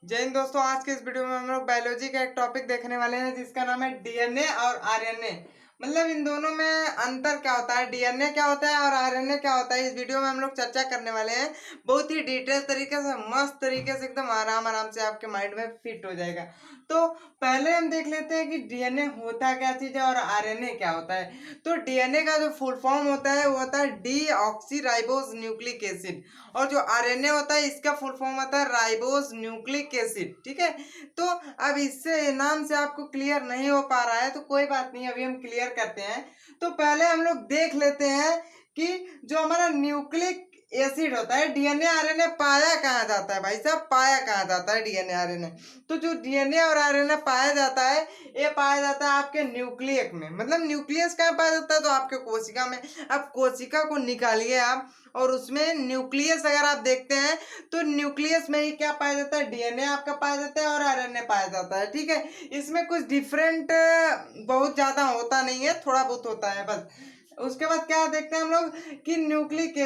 जय हिंद दोस्तों। आज के इस वीडियो में हम लोग बायोलॉजी का एक टॉपिक देखने वाले हैं जिसका नाम है डीएनए और आरएनए। मतलब इन दोनों में अंतर क्या होता है, डीएनए क्या होता है और आरएनए क्या होता है, इस वीडियो में हम लोग चर्चा करने वाले हैं। बहुत ही डिटेल तरीके से, मस्त तरीके से, एकदम आराम आराम से आपके माइंड में फिट हो जाएगा। तो पहले हम देख लेते हैं कि डीएनए होता क्या चीज़ है और आरएनए क्या होता है। तो डीएनए का जो फुल फॉर्म होता है वो होता है D oxy ribose nucleic acid, और जो आरएनए होता है इसका फुल फॉर्म होता है राइबोस न्यूक्लिक एसिड। ठीक है, तो अब इससे नाम से आपको क्लियर नहीं हो पा रहा है तो कोई बात नहीं, अभी हम क्लियर करते हैं। तो पहले हम लोग देख लेते हैं कि जो हमारा न्यूक्लिक एसिड होता है, डीएनए आरएनए पाया कहाँ जाता है भाई साहब, पाया कहाँ जाता है डीएनए आरएनए। तो जो डीएनए और आरएनए पाया जाता है, ये पाया जाता है आपके न्यूक्लियक में। मतलब न्यूक्लियस कहाँ पाया जाता है, तो आपके कोशिका में। अब कोशिका को निकालिए आप, और उसमें न्यूक्लियस अगर आप देखते हैं तो न्यूक्लियस में ही क्या पाया जाता है, डीएनए आपका पाया जाता है और आरएनए पाया जाता है। ठीक है, इसमें कुछ डिफरेंट बहुत ज्यादा होता नहीं है, थोड़ा बहुत होता है बस। उसके बाद क्या देखते हैं हम लोग कि न्यूक्लिक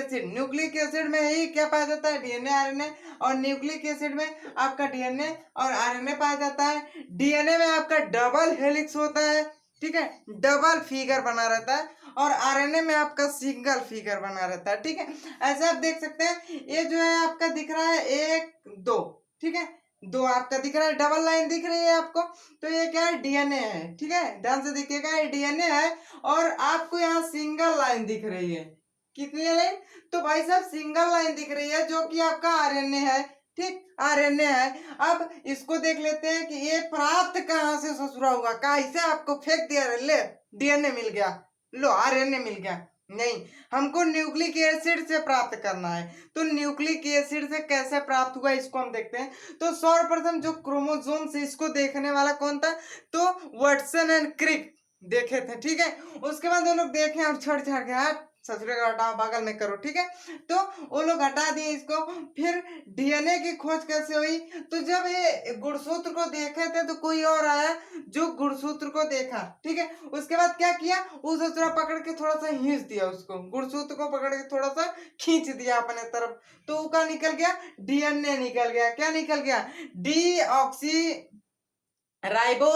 एसिड में ही क्या पाया जाता है, डीएनए आरएनए। और न्यूक्लिक एसिड में आपका डीएनए और आरएनए पाया जाता है। डीएनए में आपका डबल हेलिक्स होता है, ठीक है, डबल फिगर बना रहता है। और आरएनए में आपका सिंगल फिगर बना रहता है। ठीक है, ऐसे आप देख सकते हैं, ये जो है आपका दिख रहा है एक दो, ठीक है, दो आपका दिख रहा है, डबल लाइन दिख रही है आपको, तो ये क्या है, डीएनए है। ठीक है, ध्यान से देखिएगा, ये डीएनए है। और आपको यहाँ सिंगल लाइन दिख रही है, कितनी लाइन, तो भाई साहब सिंगल लाइन दिख रही है जो कि आपका आरएनए है। ठीक, आरएनए है। अब इसको देख लेते हैं कि ये प्राप्त कहाँ से ससुरा हुआ, कहाँ से आपको फेंक दिया, ले डीएनए मिल गया, लो आरएनए मिल गया, नहीं, हमको न्यूक्लिक एसिड से प्राप्त करना है। तो न्यूक्लिक एसिड से कैसे प्राप्त हुआ इसको हम देखते हैं। तो सर्वप्रथम जो क्रोमोसोम से इसको देखने वाला कौन था, तो वाटसन एंड क्रिक देखे थे। ठीक है, उसके बाद वो लोग देखे और छड़ छड़ के हाथ ससुरे का हटाओ, बगल में करो। ठीक है, तो वो लोग हटा दिए इसको। फिर डीएनए की खोज कैसे हुई, तो जब ये गुणसूत्र को देखे थे तो कोई और आया जो गुणसूत्र को देखा। ठीक है, उसके बाद क्या किया, उस ससुरा पकड़ के थोड़ा सा खींच दिया, उसको गुणसूत्र को पकड़ के थोड़ा सा खींच दिया अपने तरफ, तो क्या निकल गया, डीएनए निकल गया। क्या निकल गया, D oxy ribo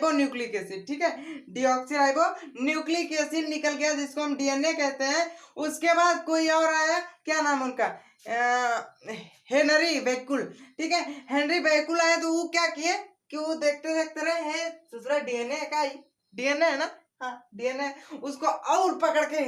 nucleic acid. ठीक है, डीऑक्सी राइबो न्यूक्लिक एसिड निकल गया, जिसको हम डीएनए कहते हैं। उसके बाद कोई और आया, क्या नाम उनका, हेनरी बेकुल। ठीक है, हेनरी बेकुल आया, तो वो क्या किए कि वो देखते देखते रहे, है दूसरा डीएनए का ही, डीएनए है ना, हाँ डीएनए, उसको और पकड़ के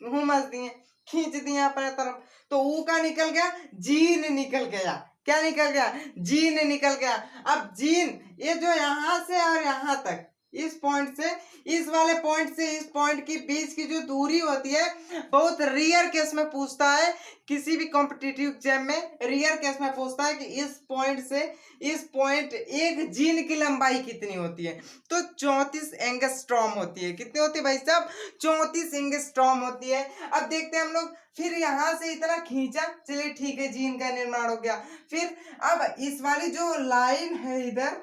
घुमा दिए, खींच दिए अपने तरफ, तो वो का निकल गया, जीन निकल गया। क्या निकल गया, जीन निकल गया। अब जीन, ये जो यहां से और यहां तक, इस पॉइंट से इस वाले पॉइंट से इस पॉइंट की बीच की जो दूरी होती है, बहुत रियर केस में पूछता है, किसी भी कॉम्पिटिटिव एग्जाम में रियर केस में पूछता है कि इस पॉइंट से इस पॉइंट एक जीन की लंबाई कितनी होती है, तो 34 एंगस्ट्रॉम होती है। कितनी होती है भाई साहब, 34 एंगस्ट्रॉम होती है। अब देखते हैं हम लोग, फिर यहां से इतना खींचा, चलिए ठीक है, जीन का निर्माण हो गया। फिर अब इस वाली जो लाइन है इधर,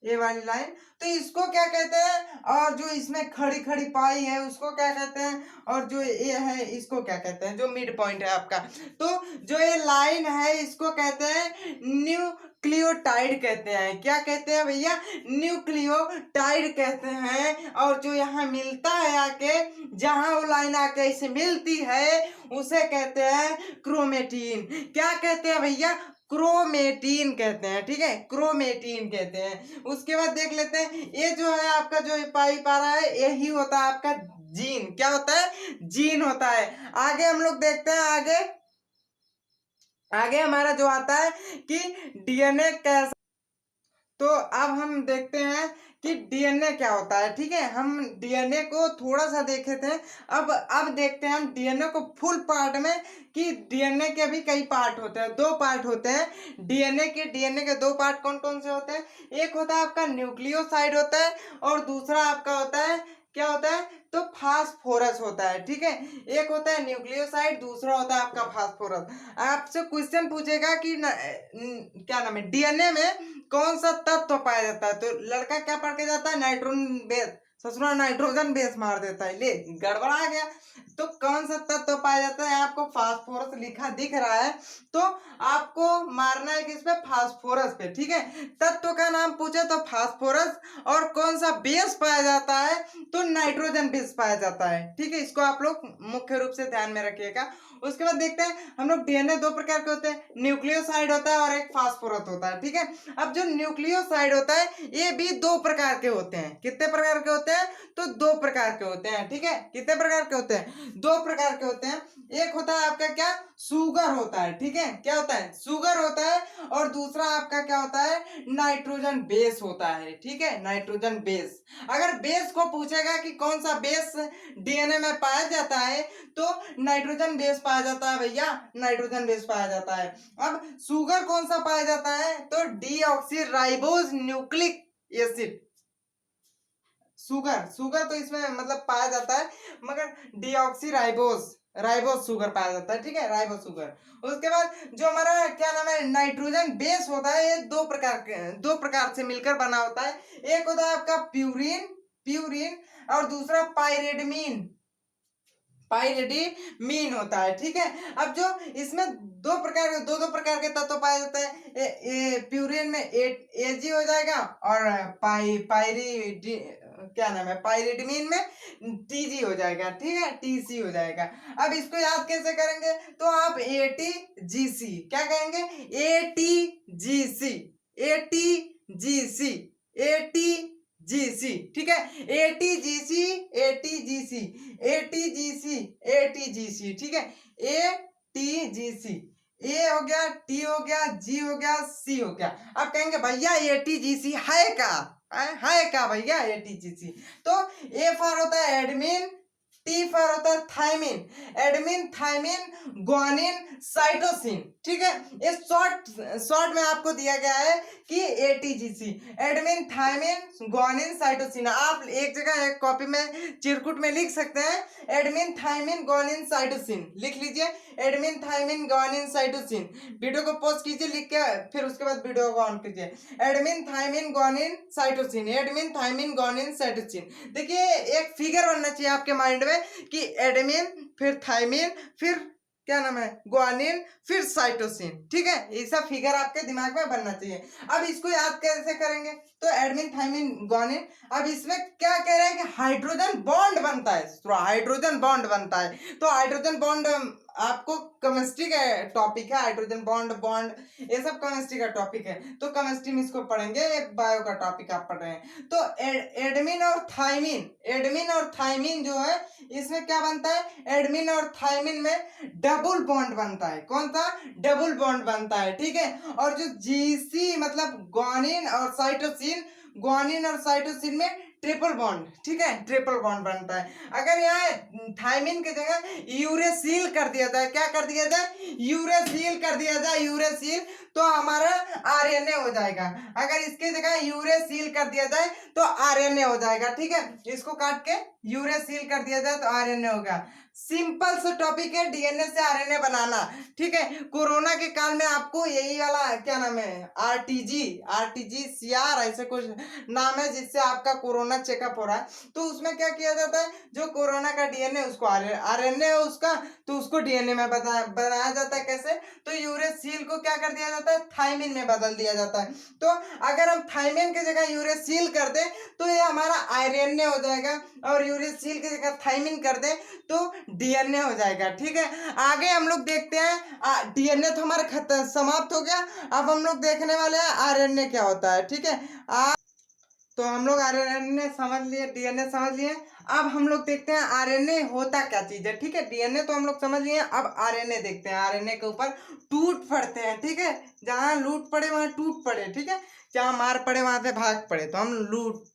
ये वाली लाइन, तो इसको क्या कहते हैं, और जो इसमें खड़ी खड़ी पाई है उसको क्या कहते हैं, और जो ये है इसको क्या कहते हैं, जो मिड पॉइंट है आपका, तो जो ये लाइन है इसको कहते हैं न्यूक्लियोटाइड कहते हैं। क्या कहते हैं भैया, न्यूक्लियोटाइड कहते हैं। और जो यहाँ मिलता है आके, जहां वो लाइन आके इसे मिलती है, उसे कहते हैं क्रोमेटीन। क्या कहते हैं भैया, क्रोमेटीन कहते हैं। ठीक है, क्रोमेटीन कहते हैं। उसके बाद देख लेते हैं, ये जो है आपका जो पाई पा रहा है, यही होता है आपका जीन। क्या होता है, जीन होता है। आगे हम लोग देखते हैं, आगे आगे हमारा जो आता है कि डीएनए कैसा, तो अब हम देखते हैं कि डीएनए क्या होता है। ठीक है, हम डीएनए को थोड़ा सा देखे थे, अब देखते हैं हम डीएनए को फुल पार्ट में, कि डीएनए के भी कई पार्ट होते हैं, दो पार्ट होते हैं डीएनए के दो पार्ट कौन कौन से होते हैं, एक होता है आपका न्यूक्लियोसाइड होता है, और दूसरा आपका होता है, क्या होता है, तो फास्फोरस होता है। ठीक है, एक होता है न्यूक्लियोसाइड, दूसरा होता है आपका फास्फोरस। आपसे क्वेश्चन पूछेगा कि क्या नाम है, डीएनए में कौन सा तत्व पाया जाता है, तो लड़का क्या पढ़ के जाता है, नाइट्रोजन बेस, ससुरा नाइट्रोजन बेस मार देता है, ले गड़बड़ा गया। तो कौन सा तत्व पाया जाता है, आपको फास्फोरस लिखा दिख रहा है, तो आपको मारना है किस पे, फास्फोरस पे, ठीक है। तत्व का नाम पूछे तो फास्फोरस, और कौन सा बेस पाया जाता है, तो नाइट्रोजन बेस पाया जाता है, ठीक है। इसको आप लोग मुख्य रूप से ध्यान में रखिएगा। उसके बाद देखते हैं हम लोग, डीएनए दो प्रकार के होते हैं, न्यूक्लियोसाइड होता है और एक फास्फोरस होता है, ठीक है। अब जो न्यूक्लियोसाइड होता है ये भी दो प्रकार के होते हैं। कितने प्रकार के होते हैं, तो दो प्रकार के होते हैं, ठीक है। कितने प्रकार के होते हैं, दो प्रकार के होते हैं। एक होता है आपका क्या, शुगर होता है, ठीक है। क्या होता है, शुगर होता है। और दूसरा आपका क्या होता है, नाइट्रोजन बेस होता है, ठीक है, नाइट्रोजन बेस। अगर बेस को पूछेगा कि कौन सा बेस डीएनए में पाया जाता है, तो नाइट्रोजन बेस पाया जाता है भैया, नाइट्रोजन बेस पाया जाता है। अब शुगर कौन सा पाया जाता है, तो deoxyribose nucleic acid. Sugar sugar तो इसमें मतलब पाया जाता है, मगर डीऑक्सीराइबोज राइबोज शुगर पाया जाता है, ठीक है, राइबोज शुगर। उसके बाद जो हमारा क्या नाम है, नाइट्रोजन बेस होता है, ये दो प्रकार से मिलकर बना होता है। एक होता है आपका प्यूरिन प्यूरिन और दूसरा पाइरिडमीन पाइरिडीमीन होता है, ठीक है। अब जो इसमें दो प्रकार के तत्व पाए जाते हैं, प्यूरिन में एजी हो जाएगा, और पायरी क्या नाम है, पाइरिडमीन में टीजी हो जाएगा, ठीक है, टीसी हो जाएगा। अब इसको याद कैसे करेंगे, तो आप एटीजीसी क्या कहेंगे, एटीजीसी एटीजीसी एटीजीसी, ठीक है, एटीजीसी एटीजीसी एटीजीसी एटीजीसी, ठीक है, एटीजीसी। ए हो गया, टी हो गया, जी हो गया, सी हो गया। अब कहेंगे भैया एटीजीसी है का भैया एटीजीसी, तो ए फॉर होता है एडमिन, टी फॉर होता है thymine, adenine thymine guanine cytosine, ठीक है। ये शॉर्ट में आपको दिया गया है कि ATGC, adenine thymine guanine cytosine. आप एक जगह एक कॉपी में चिरकुट में लिख सकते हैं, एडमिन थायमिन ग्वानिन साइटोसिन लिख लीजिए, adenine thymine guanine cytosine. Video को पॉज कीजिए लिख के, फिर उसके बाद वीडियो को ऑन कीजिए। Adenine thymine guanine cytosine, adenine thymine guanine cytosine. देखिए एक फिगर बनना चाहिए आपके माइंड में कि एडमिन फिर थायमिन फिर क्या नाम है, ग्वानिन फिर साइटोसिन, ठीक है। ऐसा फिगर आपके दिमाग में बनना चाहिए। अब इसको याद कैसे करेंगे, तो एडमिन थायमिन ग्वानिन। अब इसमें क्या कह रहे हैं कि हाइड्रोजन बॉन्ड बनता है, तो हाइड्रोजन बॉन्ड बनता है, तो हाइड्रोजन बॉन्ड आपको केमिस्ट्री का टॉपिक है, हाइड्रोजन बॉन्ड बॉन्ड ये सब केमिस्ट्री का टॉपिक है, तो केमिस्ट्री में इसको पढ़ेंगे, बायो का टॉपिक आप पढ़ रहे हैं। तो एडमिन और थायमिन जो है, इसमें क्या बनता है, एडमिन और थायमिन में डबल बॉन्ड बनता है। कौन सा, डबल बॉन्ड बनता है, ठीक है। और जो जीसी मतलब ग्वानिन और साइटोसिन में ट्रिपल बॉन्ड, ठीक है, ट्रिपल बॉन्ड बनता है। अगर यहाँ थायमिन की जगह यूरेसिल कर दिया जाए, क्या कर दिया जाए, यूरेसिल कर दिया जाए, यूरेसिल, तो हमारा आरएनए हो जाएगा। अगर इसकी जगह यूरेसिल कर दिया जाए तो आरएनए हो जाएगा, ठीक है। इसको काट के यूरेसिल कर दिया जाए तो आरएनए होगा। सिंपल सा टॉपिक है डीएनए से आरएनए बनाना, ठीक है। कोरोना के काल में आपको यही वाला क्या नाम है, आरटीजीसीआर ऐसे कुछ नाम है, जिससे आपका कोरोना चेकअप हो रहा है। तो उसमें क्या किया जाता है, जो कोरोना का डीएनए उसको आरएनए है उसका, तो उसको डीएनए में बनाया जाता है। कैसे, तो यूरेसिल को क्या कर दिया जाता है, थायमिन में बदल दिया जाता है। तो अगर हम थायमिन की जगह यूरेसिल कर दें तो ये हमारा आरएनए हो जाएगा, और यूरेसिल की जगह थायमिन कर दें तो डीएनए हो जाएगा, ठीक है। आगे हम लोग देखते हैं, डीएनए तो हमारा समाप्त हो गया। अब हम लोग देखने वाले हैं आरएनए क्या होता है, ठीक है। तो हम लोग आरएनए समझ लिए, डीएनए समझ लिए। अब हम लोग देखते हैं आरएनए होता क्या चीज है, ठीक है। डीएनए तो हम लोग समझ लिए, अब आरएनए देखते हैं। आरएनए के ऊपर टूट पड़ते हैं, ठीक है, जहां लूट पड़े वहां टूट पड़े, ठीक है, जहां मार पड़े वहां से भाग पड़े, तो हम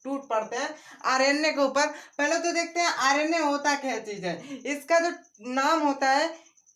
टूट पड़ते हैं आरएनए के ऊपर। पहले तो देखते हैं आरएनए होता क्या चीज है। इसका जो नाम होता है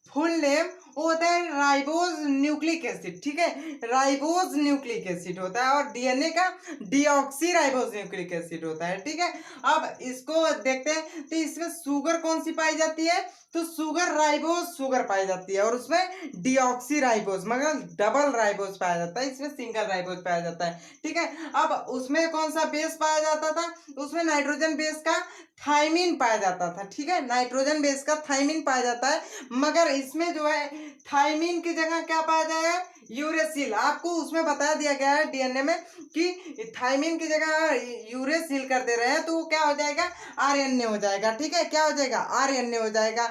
फुल नेम, वो होता है राइबोज न्यूक्लिक एसिड, ठीक है, राइबोज न्यूक्लिक एसिड होता है, और डीएनए का डीऑक्सी राइबोज न्यूक्लिक एसिड होता है, ठीक है। अब इसको देखते हैं, तो इसमें शुगर कौन सी पाई जाती है, तो शुगर राइबोज शुगर पाई जाती है, और उसमें डीऑक्सी राइबोज मगर डबल राइबोज पाया जाता है, इसमें सिंगल राइबोज पाया जाता है, ठीक है। अब उसमें कौन सा बेस पाया जाता था, उसमें नाइट्रोजन बेस का थाइमिन पाया जाता था, ठीक है, नाइट्रोजन बेस का थाइमिन पाया जाता है, मगर इसमें जो है थाइमिन की जगह क्या पाया जाएगा, यूरेसिल। आपको उसमें बता दिया गया है डीएनए में कि थाइमिन की जगह यूरेसिल कर दे रहे हैं, तो वो क्या हो जाएगा, आरएनए हो जाएगा, ठीक है, क्या हो जाएगा, आरएनए हो जाएगा।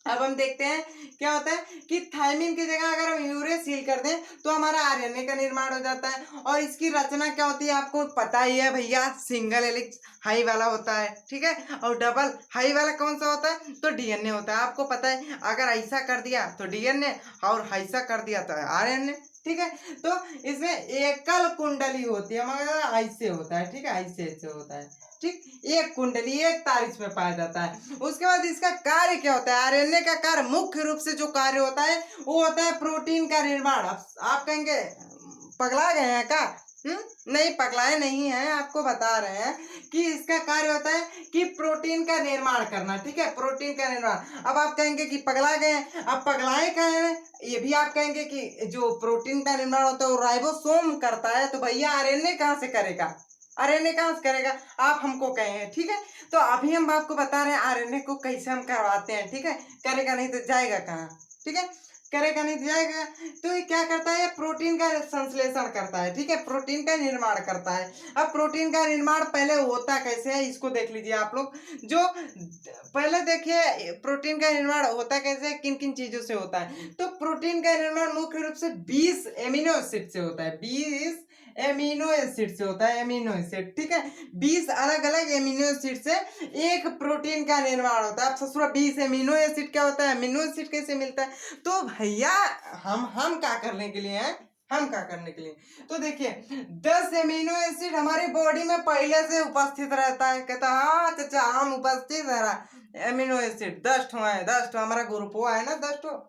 अब हम देखते हैं क्या होता है कि थाइमिन की जगह अगर हम यूरेसिल कर दें तो हमारा आरएनए का निर्माण हो जाता है, और इसकी रचना क्या होती है आपको पता ही है भैया, सिंगल हेलिक्स हाई वाला होता है, ठीक है, और डबल हाई वाला कौन सा होता है, तो डीएनए होता है। आपको पता है अगर ऐसा कर दिया तो डीएनए, और ऐसा कर दिया तो आरएनए, ठीक है। तो इसमें एकल कुंडली होती है, मगर ऐसे होता है, ठीक है, ऐसे होता है, ठीक, एक कुंडली एक तार इसमें पाया जाता है। उसके बाद इसका कार्य क्या होता है, आरएनए का कार्य मुख्य रूप से जो कार्य होता है वो होता है प्रोटीन का निर्माण। आप कहेंगे पगला गए हैं क्या, नहीं पगलाए नहीं हैं, आपको बता रहे हैं कि इसका कार्य होता है कि प्रोटीन का निर्माण करना, ठीक है, प्रोटीन का निर्माण। अब आप कहेंगे कि पगला गए, अब पगलाए कहे हैं, ये भी आप कहेंगे कि जो प्रोटीन का निर्माण होता है वो राइबोसोम करता है, तो भैया आरएनए कहाँ से करेगा, आरएनए कहाँ से करेगा, आप हमको कहे हैं, ठीक है। तो अभी हम आपको बता रहे हैं आरएनए को कैसे हम करवाते हैं, ठीक है, करेगा नहीं तो जाएगा कहाँ, ठीक है, करेगा नहीं तो जाएगा। तो ये क्या करता है, प्रोटीन का संश्लेषण करता है, ठीक है, प्रोटीन का निर्माण करता है। अब प्रोटीन का निर्माण पहले होता कैसे है इसको देख लीजिए आप लोग, जो पहले देखिए प्रोटीन का निर्माण होता कैसे, किन किन चीजों से होता है, तो प्रोटीन का निर्माण मुख्य रूप से 20 एमिनो एसिड से होता है, 20 एमिनो एसिड से होता है, एमिनो एसिड, ठीक है, 20 अलग अलग एमिनो एसिड से एक प्रोटीन का निर्माण होता है। अब ससुरा 20 एमिनो एसिड क्या होता है, एमिनो एसिड कैसे मिलता है, तो भैया हम क्या करने के लिए हैं, हम क्या करने के लिए, तो देखिए 10 एमिनो एसिड हमारी बॉडी में पहले से उपस्थित रहता है, कहता हाँ चाचा हम उपस्थित है रहा एमिनो एसिड 10 ठो है, 10 ठो हमारा ग्रुप हुआ है ना, 10 ठो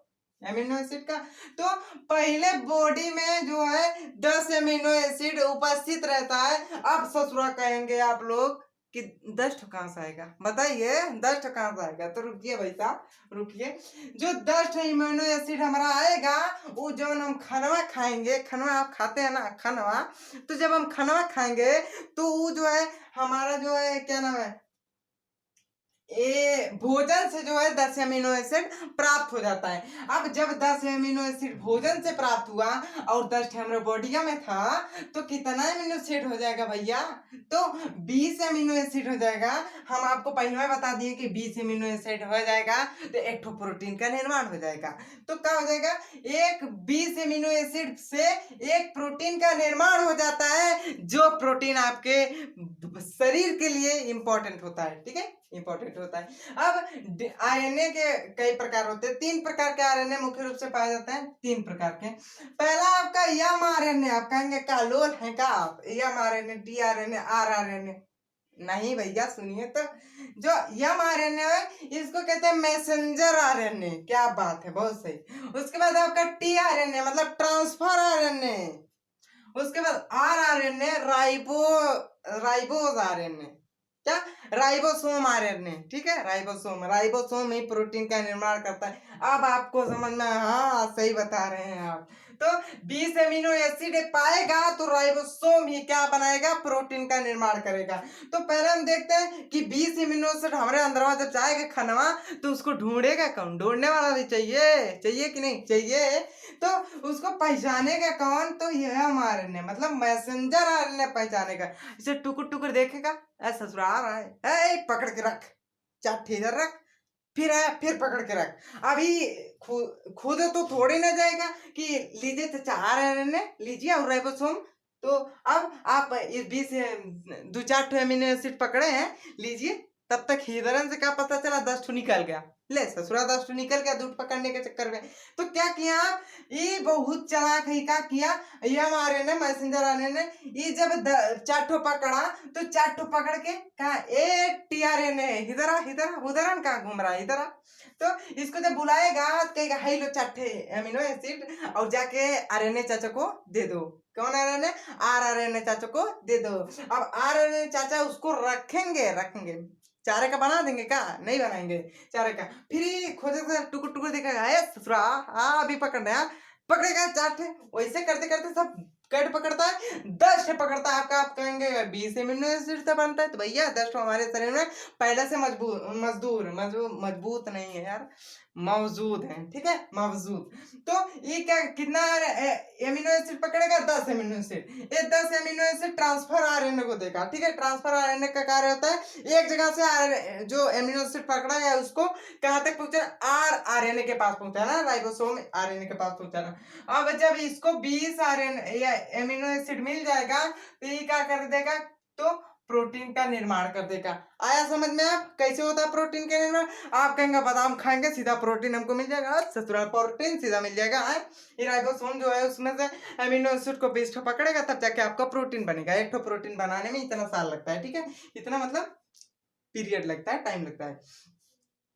एमिनो एसिड का। तो पहले बॉडी में जो है 10 एमिनो एसिड उपस्थित रहता है। अब ससुरा कहेंगे आप लोग कि 10 ठो कहाँ से आएगा, बताइए 10 ठो कहाँ से आएगा, तो रुकिए भाई साहब रुकिए, जो 10 इम्यूनो एसिड हमारा आएगा वो जब हम खनवा खाएंगे, खनवा आप खाते हैं ना खनवा, तो जब हम खनवा खाएंगे तो वो जो है हमारा जो है क्या नाम है, ये भोजन से जो है 10 अमीनो एसिड प्राप्त हो जाता है। अब जब 10 अमीनो एसिड भोजन से प्राप्त हुआ और 10 हमारे बॉडी में था, तो कितना अमीनो एसिड हो जाएगा भैया, तो 20 अमीनो एसिड हो जाएगा। हम आपको पहले में बता दिए कि 20 अमीनो एसिड हो जाएगा तो एक ठो प्रोटीन का निर्माण हो जाएगा। तो क्या हो जाएगा, एक 20 अमीनो एसिड से एक प्रोटीन का निर्माण हो जाता है, जो प्रोटीन आपके शरीर के लिए इंपॉर्टेंट होता है, ठीक है, इंपॉर्टेंट होता है। अब आरएनए के कई प्रकार होते हैं, 3 प्रकार के आरएनए मुख्य रूप से पाए जाते हैं, 3 प्रकार के। पहला आपका यम आरएनए, आप कहेंगे का लोल है का आप, M RNA, T RNA, R RNA, नहीं भैया सुनिए तो, जो यम आरएनए है इसको कहते हैं मैसेंजर आरएनए, क्या बात है, बहुत सही। उसके बाद आपका टी आरएनए मतलब ट्रांसफर आरएनए, उसके बाद आर आरएनए राइबोज आरएनए, क्या, राइबोसोम आरएनए, ठीक है, राइबोसोम, राइबोसोम ही प्रोटीन का निर्माण करता है। अब आपको समझ में, हाँ सही बता रहे हैं आप, तो 20 एमिनो एसिड पाएगा तो राइबोसोम ही क्या बनाएगा, प्रोटीन का निर्माण करेगा। तो पहले हम देखते हैं कि 20 एमिनो एसिड हमारे अंदर जब जाएगा खनवा तो उसको ढूंढेगा कौन, ढूंढने वाला भी चाहिए, चाहिए कि नहीं चाहिए, तो उसको पहचानेगा कौन, तो यह आरएनए मतलब मैसेंजर आरएनए पहचानेगा, इसे टुकुर टुकुर देखेगा, ऐसा ससुरा आ रहा है, ए पकड़ के रख, चाटी इधर रख, फिर है फिर पकड़ के रख। अभी खुद तो थोड़ी ना जाएगा कि लीजिए तो चाह रहे हैं लीजिए और राइबोसोम, तो अब आप इस 20 2-4 एमिनो एसिड पकड़े हैं, लीजिए तब तक हिरण से क्या पता चला 10 ठो निकल गया। ले ससुरा 10 ठो निकल गया दूध पकड़ने के चक्कर में। तो क्या किया, ये बहुत चालाक है, क्या किया, ये हमारे ने मैसेंजर आने ने ये जब 4 ठो पकड़ा तो 4 ठो पकड़ के कहा ए टीआरएन है, इधर आ इधर आ, उधर आ, कहाँ घूम रहा है, इधर आ। तो इसको जब बुलाएगा तो कहेगा हाई लो 4 ठे अमीनो एसिड और जाके आरएनए चाचा को दे दो। कौन आरएनए? आरएनए चाचा को दे दो। अब आरएनए चाचा उसको रखेंगे चारे का बना देंगे क्या? नहीं बनाएंगे चारे का। फिर खोजे टुकुर टुकुर दिखेगा, ससुरा अभी पकड़ना है, पकड़ेगा 4 ठे। वैसे करते करते सब कट पकड़ता है, 10 ठे पकड़ता है। आपका आप कहेंगे 20 अमीनो एसिड से बनता है, तो भैया 10 ठो हमारे शरीर में पहले से मजबूत नहीं है यार, मौजूद है, ठीक है, मौजूद। तो ये क्या कितना एमिनो एसिड पकड़ेगा? 10 एमिनो एसिड। ये 10 एमिनो एसिड ट्रांसफर आरएनए को देगा, ठीक है। ट्रांसफर आरएनए का कार्य होता है एक जगह से जो एमिनो एसिड पकड़ा गया उसको कहाँ तक पहुंचाना? आरएनए के पास पहुंचाना, राइबोसोम आरएनए के पास पहुंचाना। अब जब इसको 20 आरएनए या एमिनो एसिड मिल जाएगा तो ये क्या कर देगा? तो प्रोटीन का निर्माण कर देगा। आया समझ में आप कैसे होता है प्रोटीन का निर्माण? आप कहेंगे बादाम खाएंगे सीधा प्रोटीन हमको मिल जाएगा, ससुराल प्रोटीन सीधा मिल जाएगा। ये राइबोसोम जो है उसमें से अमीनो एसिड को 20 ठो पकड़ेगा तब जाके आपका प्रोटीन बनेगा। एक ठो प्रोटीन बनाने में इतना साल लगता है, ठीक है, इतना मतलब पीरियड लगता है, टाइम लगता है।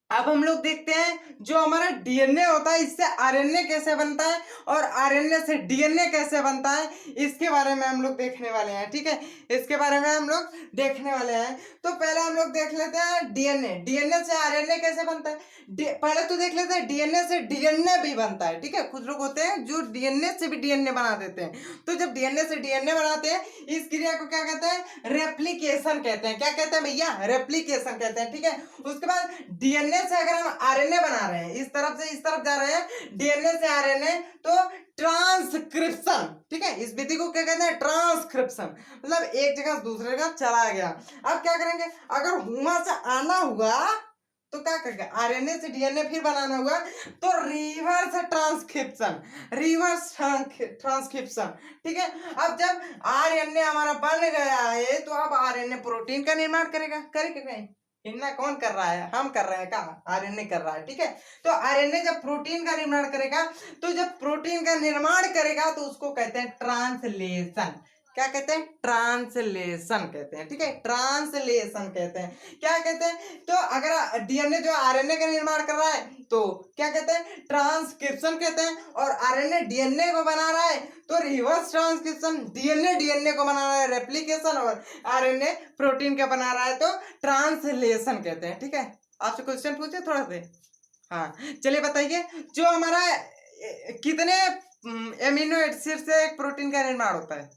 अब हम लोग देखते हैं जो हमारा डीएनए होता है इससे आरएनए कैसे बनता है और आरएनए से डीएनए कैसे बनता है, इसके बारे में हम लोग देखने वाले हैं, ठीक है। इसके बारे में हम लोग देखने वाले हैं। तो पहले हम लोग देख लेते हैं डीएनए। डीएनए से आरएनए कैसे बनता है, पहले तो देख लेते हैं डीएनए से डीएनए भी बनता है, ठीक है। कुछ लोग होते हैं जो डीएनए से भी डीएनए बना देते हैं। तो जब डीएनए से डीएनए बनाते हैं इस क्रिया को क्या कहते हैं? रेप्लिकेशन कहते हैं। क्या कहते हैं भैया? रेप्लिकेशन कहते हैं, ठीक है। उसके बाद डीएनए से अगर हम आरएनए बना रहे हैं, इस तरफ से इस तरफ जा रहे हैं डीएनए से आरएनए, तो ट्रांसक्रिप्शन, ठीक है। इस विधि को क्या कहते हैं? ट्रांसक्रिप्शन। मतलब एक जगह से दूसरे जगह चला गया। अब क्या करेंगे? अगर वहां से आना हुआ तो क्या करेंगे? आरएनए से डीएनए फिर बनाना हुआ तो रिवर्स ट्रांसक्रिप्शन, ठीक है। अब जब आरएनए हमारा बन गया है तो अब आरएनए प्रोटीन का निर्माण करेगा, करेगा इतना कौन कर रहा है? हम कर रहे हैं, क्या आरएनए कर रहा है, ठीक है। तो आरएनए जब प्रोटीन का निर्माण करेगा तो जब प्रोटीन का निर्माण करेगा तो उसको कहते हैं ट्रांसलेशन। क्या कहते हैं? ट्रांसलेशन कहते हैं, ठीक है, ट्रांसलेशन कहते हैं। क्या कहते हैं? तो अगर डीएनए जो आरएनए का निर्माण कर रहा है तो क्या कहते हैं? ट्रांसक्रिप्शन कहते हैं। और आरएनए डीएनए को बना रहा है तो रिवर्स ट्रांसक्रिप्शन। डीएनए को बना रहा है रेप्लिकेशन, और आरएनए प्रोटीन का बना रहा है तो ट्रांसलेशन कहते हैं, ठीक है। आपसे क्वेश्चन पूछे थोड़ा से, हाँ चलिए बताइए, जो हमारा कितने एमिनो एसिड से एक प्रोटीन का निर्माण होता है?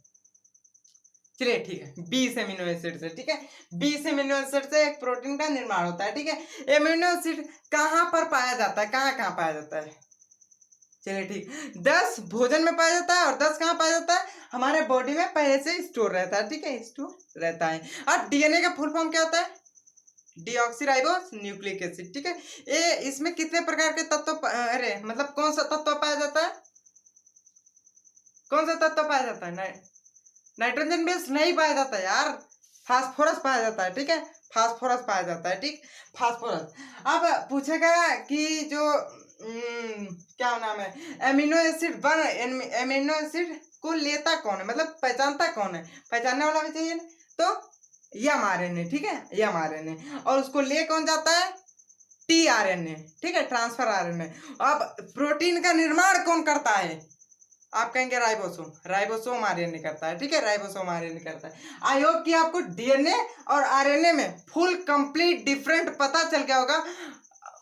चलिए ठीक है, 20 एमिनो एसिड से, ठीक है। 20 एमिनो एसिड से एक प्रोटीन का निर्माण होता है, ठीक है। एमिनो एसिड कहाँ पर पाया जाता है? कहाँ कहाँ पाया जाता है? चलिए ठीक, 10 भोजन में पाया जाता है और 10 कहाँ पाया जाता है? हमारे बॉडी में पहले से स्टोर रहता है, ठीक है, स्टोर रहता है। और डीएनए का फुल फॉर्म क्या होता है? डीऑक्सीराइबोस न्यूक्लिक एसिड, ठीक है। ये इसमें कितने प्रकार के तत्व, अरे मतलब कौन सा तत्व पाया जाता है? कौन सा तत्व पाया जाता है? नाइट्रोजन बेस नहीं पाया जाता यार, फास्फोरस पाया जाता है, ठीक है, फास्फोरस पाया जाता है, ठीक, फास्फोरस। अब पूछेगा कि जो क्या नाम है, एमिनो एसिड को लेता कौन है, मतलब पहचानता कौन है? पहचानने वाला भी चाहिए, तो एमआरएनए, ठीक है, एमआरएनए। और उसको ले कौन जाता है? टीआरएनए, ठीक है, ट्रांसफर आरएनए। अब प्रोटीन का निर्माण कौन करता है? आप कहेंगे राइबोसोम आरएनए करता है, ठीक है, राइबोसोम आरएनए करता है। आई होप कि आपको डीएनए और आरएनए में फुल कंप्लीट डिफरेंट पता चल गया होगा।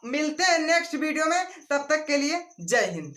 मिलते हैं नेक्स्ट वीडियो में, तब तक के लिए जय हिंद।